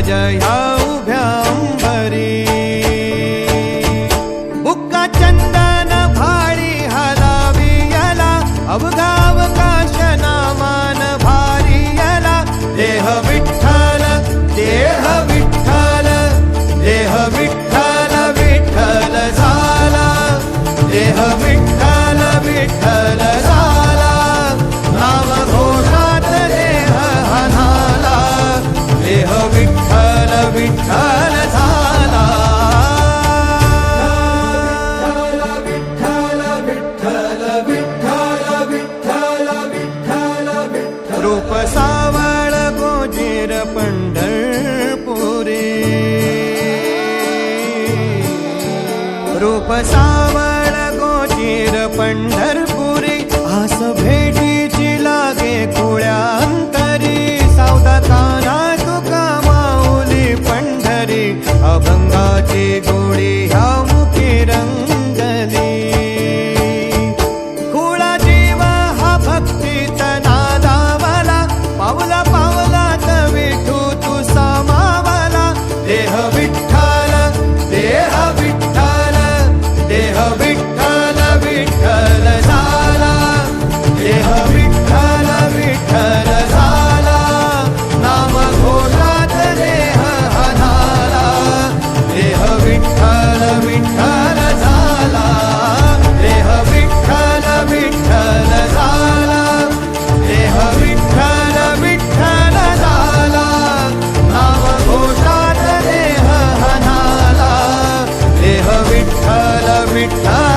ह्या उभ्या अंबरी बुक्का चंदन भाळी हलावी याला अवघावकाश नामान भारी याला देह विठ्ठल देह विठ्ठल देह विठ्ठल विठ्ठल झाला देह विठ्ठल विठ्ठल झाला नाम घोषात देह हनाला देह विठ्ठल विठ्ठल झाला विठ्ठल विठ्ठल विठ्ठल विठ्ठल विठ्ठल विठ्ठल रूप सावळ गोजीर पंढरपुरी रूप सावळ गोजीर पंढरपुरी आस भेटीची लागे खुळ्या अंतरी सावधा काना तुका माऊली पंढरी अभंगाची गोडी ह्या मुखी रंगली खुळा जीव हा भक्तीत नादावला पावला पावलात विठू तू सामावला देह विठ्ठल देह विठ्ठल देह विठ्ठल विठ्ठल झाला देह विठ्ठल विठ्ठल झाला नाम घोषात देह हनाला देह विठ्ठल विठ्ठल झाला देह विठ्ठल विठ्ठल झाला देह विठ्ठल विठ्ठल झाला नाम घोषात देह हनाला देह विठ्ठल विठ्ठल